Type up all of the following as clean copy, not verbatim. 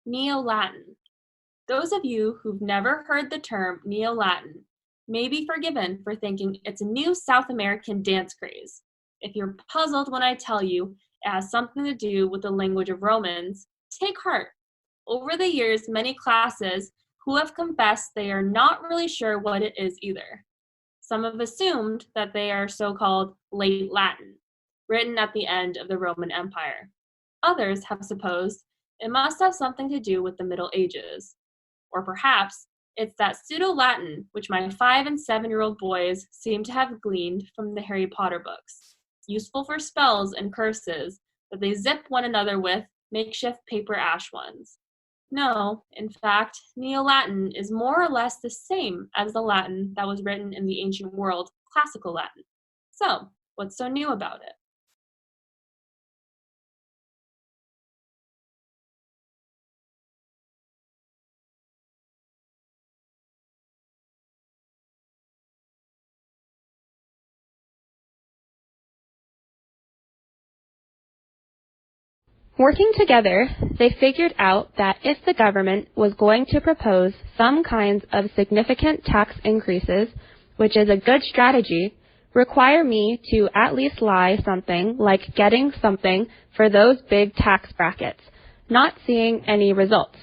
Neo-Latin. Those of you who've never heard the term Neo-Latin may be forgiven for thinking it's a new South American dance craze. If you're puzzled when I tell you it has something to do with the language of Romans, take heart. Over the years, many classes who have confessed they are not really sure what it is either. Some have assumed that they are so-called late Latin, written at the end of the Roman Empire. Others have supposed it must have something to do with the Middle Ages. Or perhaps it's that pseudo-Latin which my 5 and 7-year-old boys seem to have gleaned from the Harry Potter books, useful for spells and curses that they zip one another with makeshift paper ash ones. No, in fact, Neo-Latin is more or less the same as the Latin that was written in the ancient world, Classical Latin. So, what's so new about it? Working together, they figured out that if the government was going to propose some kinds of significant tax increases, which is a good strategy, require me to at least lie something like getting something for those big tax brackets, not seeing any results.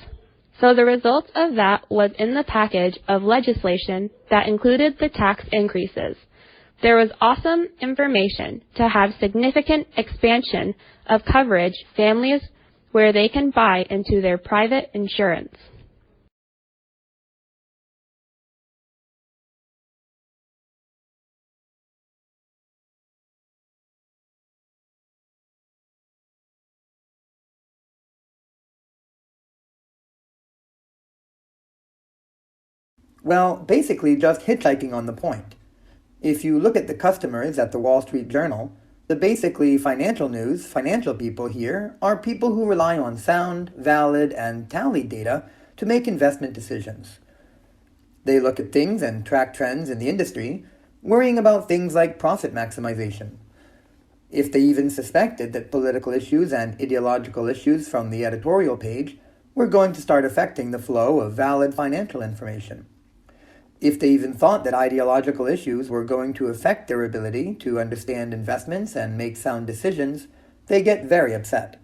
So the result of that was in the package of legislation that included the tax increases. There was awesome information to have significant expansion of coverage families where they can buy into their private insurance. Well, basically just hitchhiking on the point. If you look at the customers at the Wall Street Journal, the basically financial news, financial people here, are people who rely on sound, valid, and tallied data to make investment decisions. They look at things and track trends in the industry, worrying about things like profit maximization. If they even suspected that political issues and ideological issues from the editorial page were going to start affecting the flow of valid financial information. If they even thought that ideological issues were going to affect their ability to understand investments and make sound decisions, they get very upset.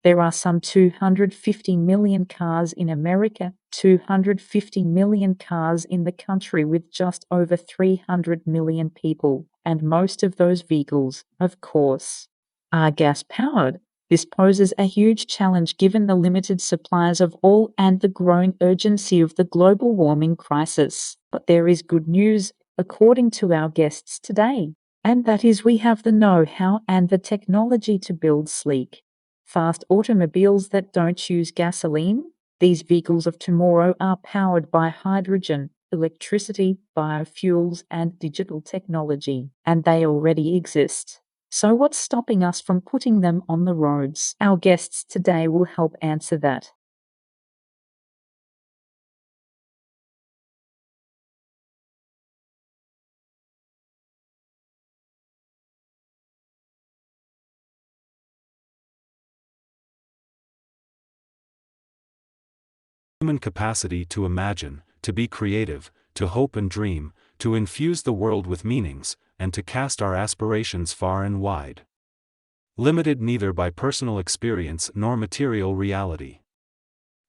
There are some 250 million cars in America, 250 million cars in the country with just over 300 million people, and most of those vehicles, of course, are gas-powered. This poses a huge challenge given the limited supplies of all and the growing urgency of the global warming crisis. But there is good news, according to our guests today, and that is we have the know-how and the technology to build sleek, fast automobiles that don't use gasoline. These vehicles of tomorrow are powered by hydrogen, electricity, biofuels, and digital technology, and they already exist. So what's stopping us from putting them on the roads? Our guests today will help answer that. Human capacity to imagine, to be creative, to hope and dream, to infuse the world with meanings, and to cast our aspirations far and wide. Limited neither by personal experience nor material reality.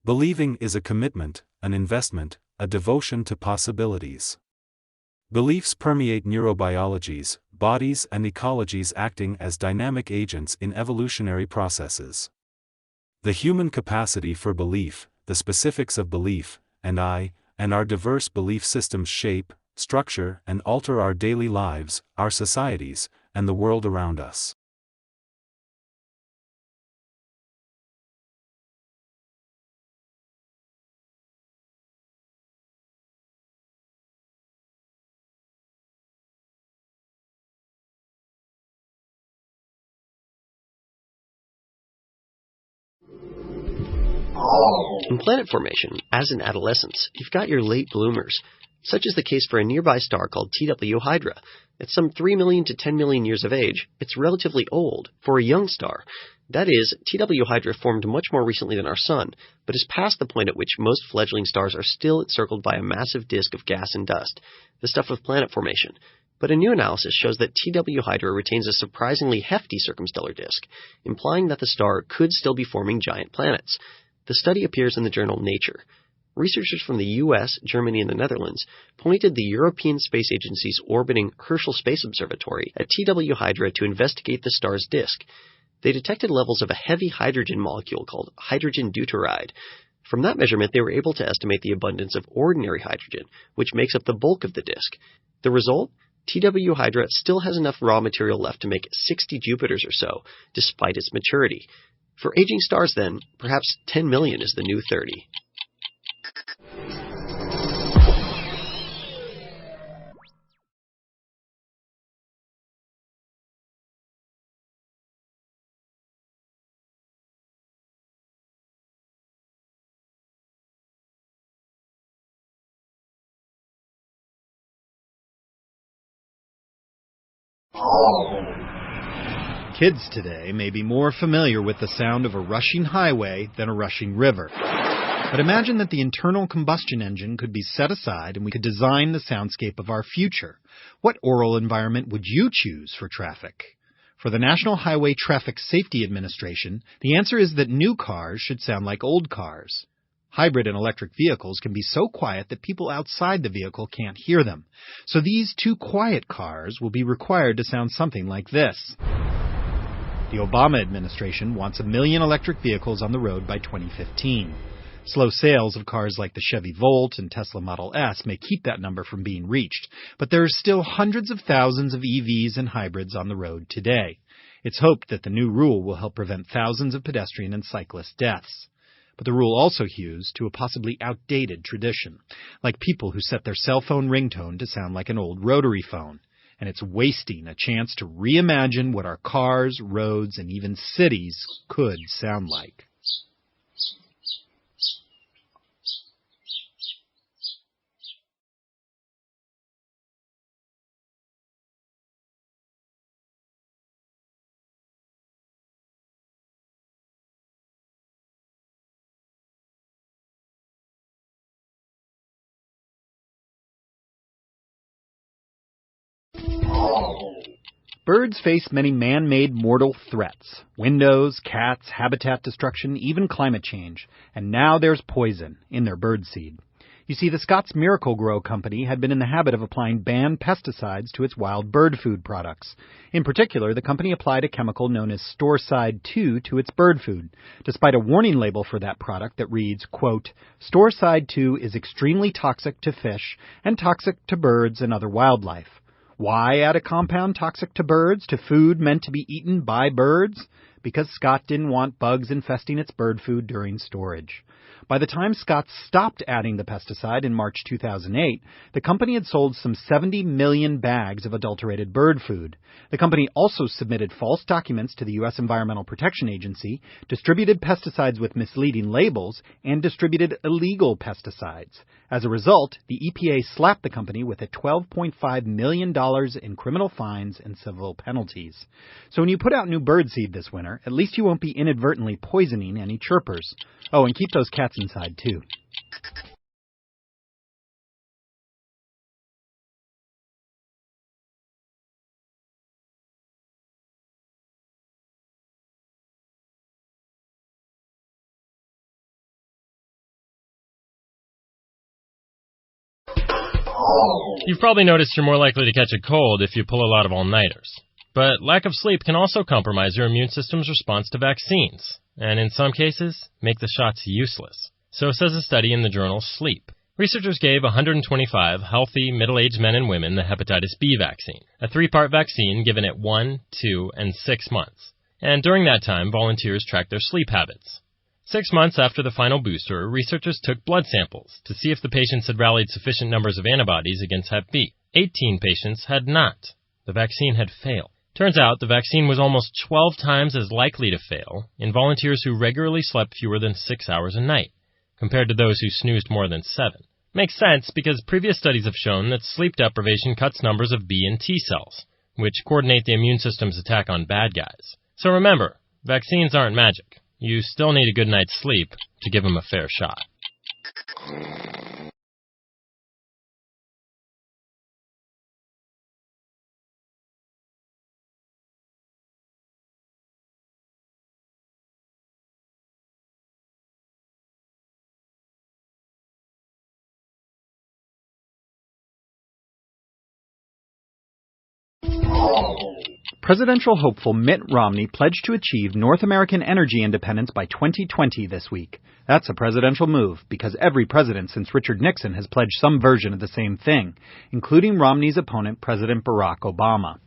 Believing is a commitment, an investment, a devotion to possibilities. Beliefs permeate neurobiologies, bodies and ecologies acting as dynamic agents in evolutionary processes. The human capacity for belief, the specifics of belief, and our diverse belief systems shape, structure, and alter our daily lives, our societies, and the world around us. In planet formation, as in adolescence, you've got your late bloomers. Such is the case for a nearby star called TW Hydra. At some 3 million to 10 million years of age, it's relatively old for a young star. That is, TW Hydra formed much more recently than our Sun, but is past the point at which most fledgling stars are still encircled by a massive disk of gas and dust, the stuff of planet formation. But a new analysis shows that TW Hydra retains a surprisingly hefty circumstellar disk, implying that the star could still be forming giant planets. The study appears in the journal Nature. Researchers from the US, Germany, and the Netherlands pointed the European Space Agency's orbiting Herschel Space Observatory at TW Hydra to investigate the star's disk. They detected levels of a heavy hydrogen molecule called hydrogen deuteride. From that measurement, they were able to estimate the abundance of ordinary hydrogen, which makes up the bulk of the disk. The result? TW Hydra still has enough raw material left to make 60 Jupiters or so, despite its maturity. For aging stars, then, perhaps 10 million is the new 30. Kids today may be more familiar with the sound of a rushing highway than a rushing river. But imagine that the internal combustion engine could be set aside and we could design the soundscape of our future. What oral environment would you choose for traffic? For the National Highway Traffic Safety Administration, the answer is that new cars should sound like old cars. Hybrid and electric vehicles can be so quiet that people outside the vehicle can't hear them. So these two quiet cars will be required to sound something like this. The Obama administration wants 1 million electric vehicles on the road by 2015. Slow sales of cars like the Chevy Volt and Tesla Model S may keep that number from being reached, but there are still hundreds of thousands of EVs and hybrids on the road today. It's hoped that the new rule will help prevent thousands of pedestrian and cyclist deaths. But the rule also hews to a possibly outdated tradition, like people who set their cell phone ringtone to sound like an old rotary phone. And it's wasting a chance to reimagine what our cars, roads, and even cities could sound like. Birds face many man-made mortal threats. Windows, cats, habitat destruction, even climate change. And now there's poison in their birdseed. You see, the Scott's Miracle-Gro company had been in the habit of applying banned pesticides to its wild bird food products. In particular, the company applied a chemical known as Storeside 2 to its bird food, despite a warning label for that product that reads, quote, "Storeside 2 is extremely toxic to fish and toxic to birds and other wildlife." Why add a compound toxic to birds to food meant to be eaten by birds? Because Scott didn't want bugs infesting its bird food during storage. By the time Scott stopped adding the pesticide in March 2008, the company had sold some 70 million bags of adulterated bird food. The company also submitted false documents to the U.S. Environmental Protection Agency, distributed pesticides with misleading labels, and distributed illegal pesticides. As a result, the EPA slapped the company with a $12.5 million in criminal fines and civil penalties. So when you put out new birdseed this winter, at least you won't be inadvertently poisoning any chirpers. Oh, and keep those cats inside, too. You've probably noticed you're more likely to catch a cold if you pull a lot of all-nighters. But lack of sleep can also compromise your immune system's response to vaccines, and in some cases, make the shots useless. So says a study in the journal Sleep. Researchers gave 125 healthy, middle-aged men and women the hepatitis B vaccine, a 3-part vaccine given at 1, 2, and 6 months. And during that time, volunteers tracked their sleep habits. 6 months after the final booster, researchers took blood samples to see if the patients had rallied sufficient numbers of antibodies against Hep B. 18 patients had not. The vaccine had failed. Turns out the vaccine was almost 12 times as likely to fail in volunteers who regularly slept fewer than 6 hours a night, compared to those who snoozed more than 7. Makes sense because previous studies have shown that sleep deprivation cuts numbers of B and T cells, which coordinate the immune system's attack on bad guys. So remember, vaccines aren't magic. You still need a good night's sleep to give them a fair shot. Presidential hopeful Mitt Romney pledged to achieve North American energy independence by 2020 this week. That's a presidential move, because every president since Richard Nixon has pledged some version of the same thing, including Romney's opponent, President Barack Obama.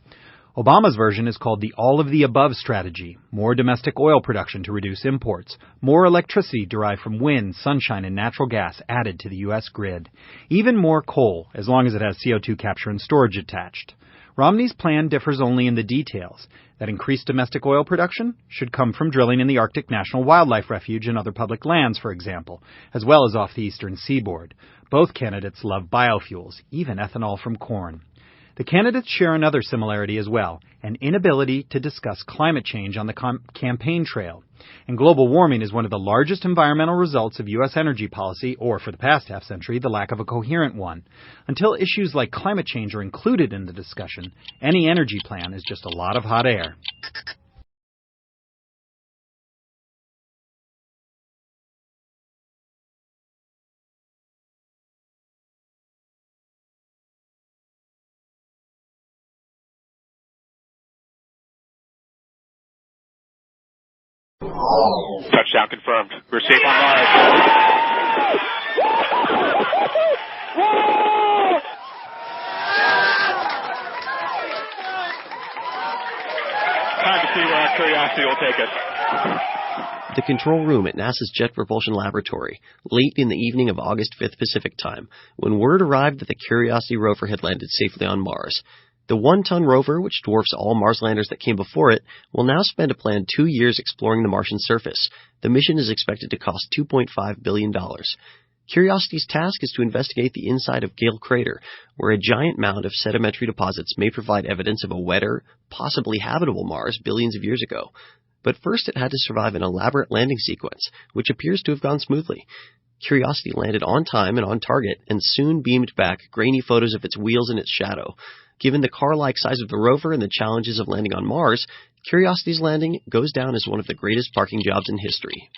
Obama's version is called the all-of-the-above strategy: more domestic oil production to reduce imports, more electricity derived from wind, sunshine, and natural gas added to the U.S. grid, even more coal, as long as it has CO2 capture and storage attached. Romney's plan differs only in the details, that increased domestic oil production should come from drilling in the Arctic National Wildlife Refuge and other public lands, for example, as well as off the eastern seaboard. Both candidates love biofuels, even ethanol from corn. The candidates share another similarity as well, an inability to discuss climate change on the campaign trail. And global warming is one of the largest environmental results of U.S. energy policy, or for the past half-century, the lack of a coherent one. Until issues like climate change are included in the discussion, any energy plan is just a lot of hot air. Touchdown confirmed. We're safe on Mars. Time to see where our curiosity will take us. The control room at NASA's Jet Propulsion Laboratory, late in the evening of August 5th Pacific Time, when word arrived that the Curiosity rover had landed safely on Mars. The 1-ton rover, which dwarfs all Mars landers that came before it, will now spend a planned 2 years exploring the Martian surface. The mission is expected to cost $2.5 billion. Curiosity's task is to investigate the inside of Gale Crater, where a giant mound of sedimentary deposits may provide evidence of a wetter, possibly habitable Mars billions of years ago. But first it had to survive an elaborate landing sequence, which appears to have gone smoothly. Curiosity landed on time and on target, and soon beamed back grainy photos of its wheels and its shadow. Given the car-like size of the rover and the challenges of landing on Mars, Curiosity's landing goes down as one of the greatest parking jobs in history.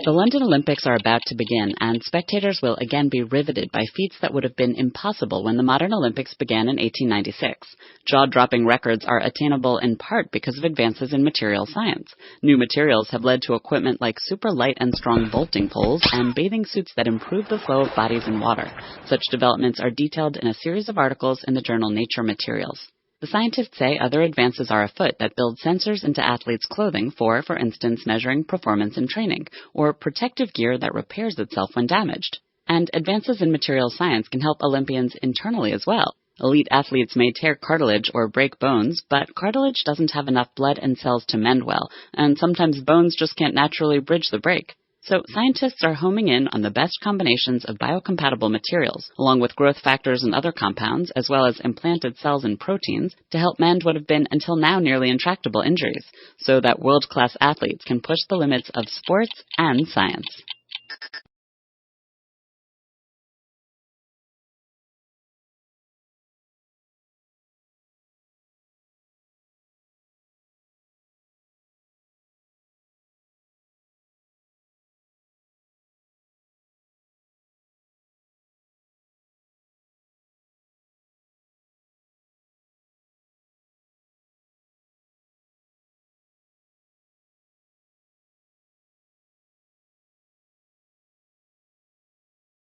The London Olympics are about to begin, and spectators will again be riveted by feats that would have been impossible when the modern Olympics began in 1896. Jaw-dropping records are attainable in part because of advances in material science. New materials have led to equipment like super light and strong vaulting poles and bathing suits that improve the flow of bodies in water. Such developments are detailed in a series of articles in the journal Nature Materials. The scientists say other advances are afoot that build sensors into athletes' clothing for instance, measuring performance in training, or protective gear that repairs itself when damaged. And advances in material science can help Olympians internally as well. Elite athletes may tear cartilage or break bones, but cartilage doesn't have enough blood and cells to mend well, and sometimes bones just can't naturally bridge the break. So scientists are homing in on the best combinations of biocompatible materials, along with growth factors and other compounds, as well as implanted cells and proteins, to help mend what have been until now nearly intractable injuries, so that world-class athletes can push the limits of sports and science.